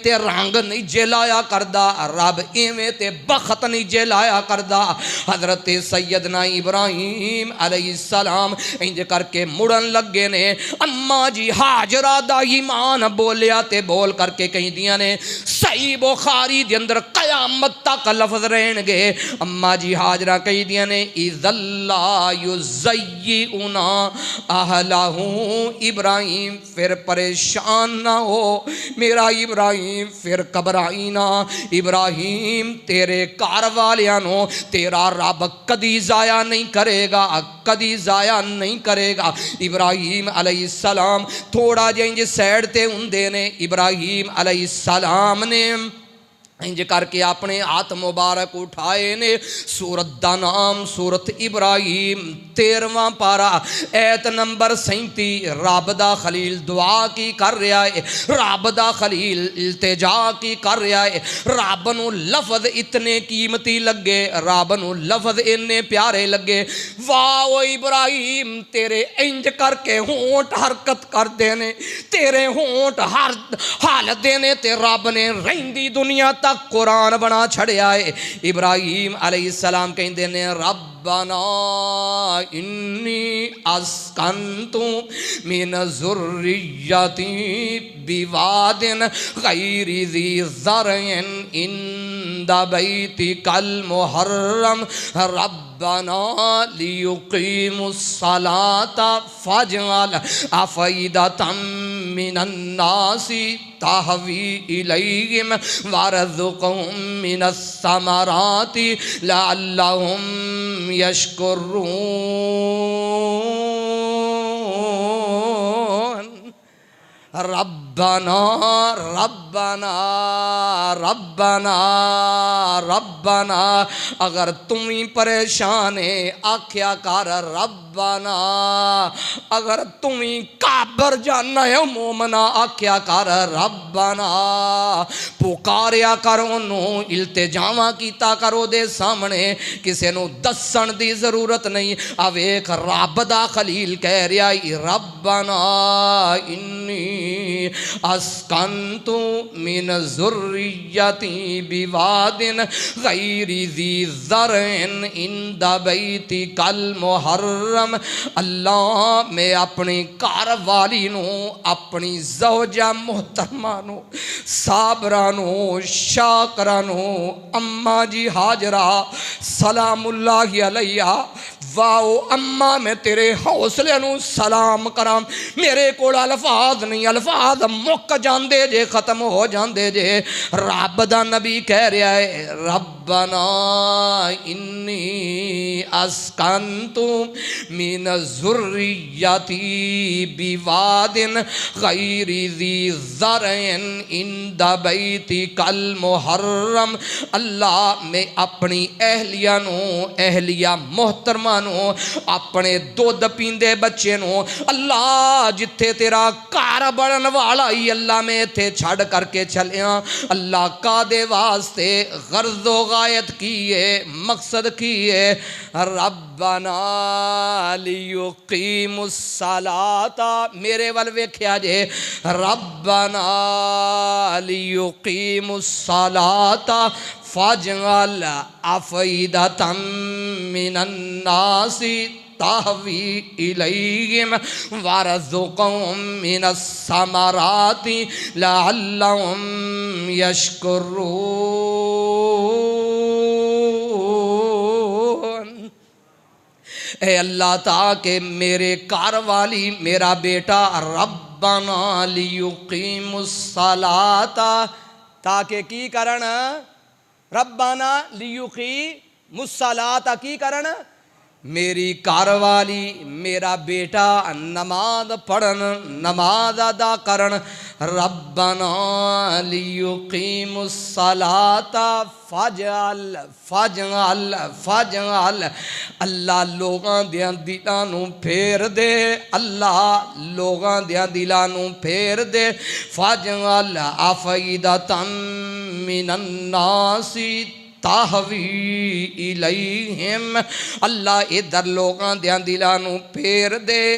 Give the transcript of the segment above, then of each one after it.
تے رنگ نہیں جے لایا کردا رب ایویں تے بخت نہیں جے لایا کردا حضرت سیدنا ابراہیم علیہ السلام انج کر کے مڑن لگے نے اماں جی ہاجرہ دا ایمان بولیا تے بول کر کے کہیں دیاں نے صحیح بخاری دے اندر قیامت تک لفظ رہن گے اماں جی ہاجرہ کہیں دیاں نے اِذَ اللَّهُ يُزَيِّئُنَا أَهْلَهُ ابراہیم پھر پریشان نہ ہو میرا ابراہیم پھر گھبرائی نہ ابراہیم تیرے گھر والیاں نو تیرا رب کدی ضائع نہیں کرے گا کدی ضائع نہیں کرے گا ابراہیم علیہ السلام تھوڑا جنج سیڈ تے ہوندے نے ابراہیم علیہ السلام نے انج کر کے اپنے ہاتھ مبارک اٹھائے نے سورت دا نام سورت ابراہیم 13واں پارا ایت نمبر 37 رب دا خلیل دعا کی کر رہا ہے رب دا خلیل التجا کی کر رہا ہے رب نو لفظ اتنے قیمتی لگے رب نو لفظ اتنے پیارے لگے واہ ابراہیم تیرے انج کر کے ہونٹ حرکت کر دینے تیرے ہونٹ حال دینے تے رب نے رہندی دنیا تک قرآن بنا چھڑیا ہے ابراہیم علیہ السلام کہیں دینے ربنا انی اسکنتو من ذریتی بواد غیر ذی زرع عند بیتک المحرم ربنا لیقیموا الصلاة فاجعل افئدة من الناس تہوی الیہم وارزقہم من الثمرات لعلہم یشکرون ربنا ربنا ربنا ربنا اگر تمہیں پریشان ہے آکھیا کر ربنا اگر تمہیں کابر جانا ہے مومنا آکھیا کر ربنا پکاریا کر انہوں التجاواں کیتا کرو دے سامنے کسے نو دسن دی ضرورت نہیں اب ایک رب دا خلیل کہہ رہا ہے ربنا انی اسکنت من ذریتی بواد غیر ذی زرع عند بیتک المحرم اللہ میں اپنی گھر والی نو اپنی زوجہ محترمہ نو صابرہ نو شاکرہ نو اماں جی ہاجرہ سلام اللہ علیہ واو اماں میں تیرے حوصلے نو سلام کرام میرے کو الفاظ نہیں الفاظ مک جاندے جے ختم ہو جاندے جے رب دا نبی کہہ رہا ہے ربنا انی اسکنت من ذریتی بواد غیر ذی زرع عند بیتک المحرم اللہ میں اپنی اہلیہ نو اہلیہ محترمہ نو اپنے دودھ پیندے بچے نو اللہ جتھے تیرا کار بڑھن والا ہی اللہ میں تھے چھڑ کر کے چلیاں اللہ کا دے واسطے غرض و غایت کیے مقصد کیے ربنا لیقیم الصلاة میرے والوے کیا جے ربنا لیقیم الصلاة فاجعل افئدة من الناس تہوی الیہم وارزقہم من الثمرات لعلہم یشکرون اے اللہ تاکہ میرے گھر والی میرا بیٹا ربنا لیقیم الصلاة تاکہ کی کرن ربنا لیقیم الصلاة کی کرن میری گھر والی میرا بیٹا نماز پڑھن نماز ادا کرن ربنا لیقیم الصلاة فاجعل اللہ لوگاں دیاں دلانوں پھیر دے اللہ لوگاں دیاں دلانوں پھیر دے فاجعل افئدة من الناس تہوی الیہم اللہ ادھر لوگاں دیاں دلانوں پھیر دے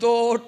2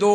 2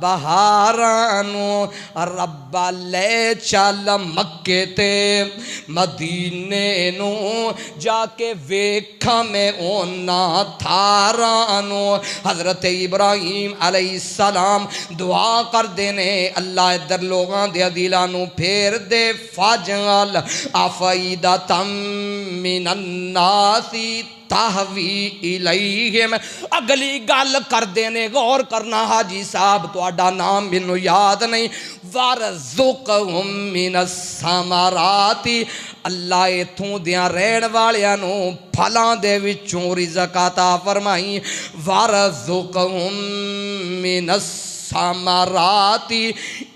بہارانو ربا لے چل مکے تے مدینے نو جا کے ویکھاں میں اونا تھارانو حضرت ابراہیم علیہ السلام دعا کر دینے اللہ ادھر لوگاں دے دلانو پھیر دے فاجعل افئدۃ من الناس تہوی الیہم اگلی گل کر دینے غور کرنا حاجی صاحب تو اڈا نام مینوں یاد نہیں وارزقہم من الثمرات اللہ ایتھوں دیاں رہن والیاں نو پھلاں دے وچوں رزق عطا فرمائی وارزقہم من الثمرات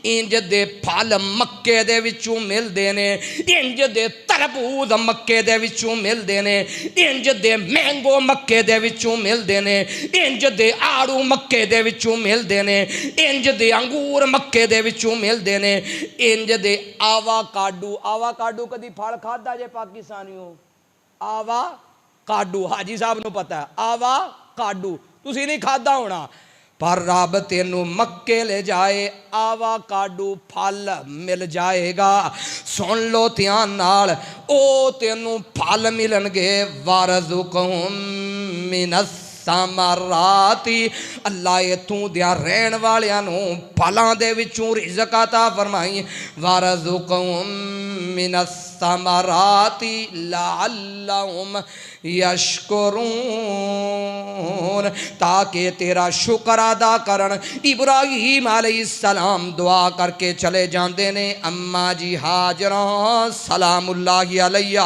انج دے پھل مکے دے وچوں مل دینے انج دے تربوز مکے دے وچوں مل دینے انج دے مینگو مکے دے وچوں مل دینے انج دے آڑو مکے دے وچوں مل دینے انج دے انگور مکے دے وچوں مل دینے انج دے آوا کاڈو کدی پھل کھادا جے پاکستانیوں آوا کاڈو حاجی صاحب نو پتہ ہے آوا کاڈو تسی نہیں کھادا ہونا پر رب تینوں مکے لے جائے آوا کاڈو پھل مل جائے گا سن لو دھیان نال او تینوں پھل ملن گے وارزقہم من الثمرات اللہ ایتھوں دیاں رہن والیاں نو پھلاں دے وچوں رزق عطا فرمائی وارزقہم من الثمرات لعلہم یشکرون تاکہ تیرا شکر ادا کرن ابراہیم علیہ السلام دعا کر کے چلے جاندے نے اماں جی ہاجرہ سلام اللہ علیہ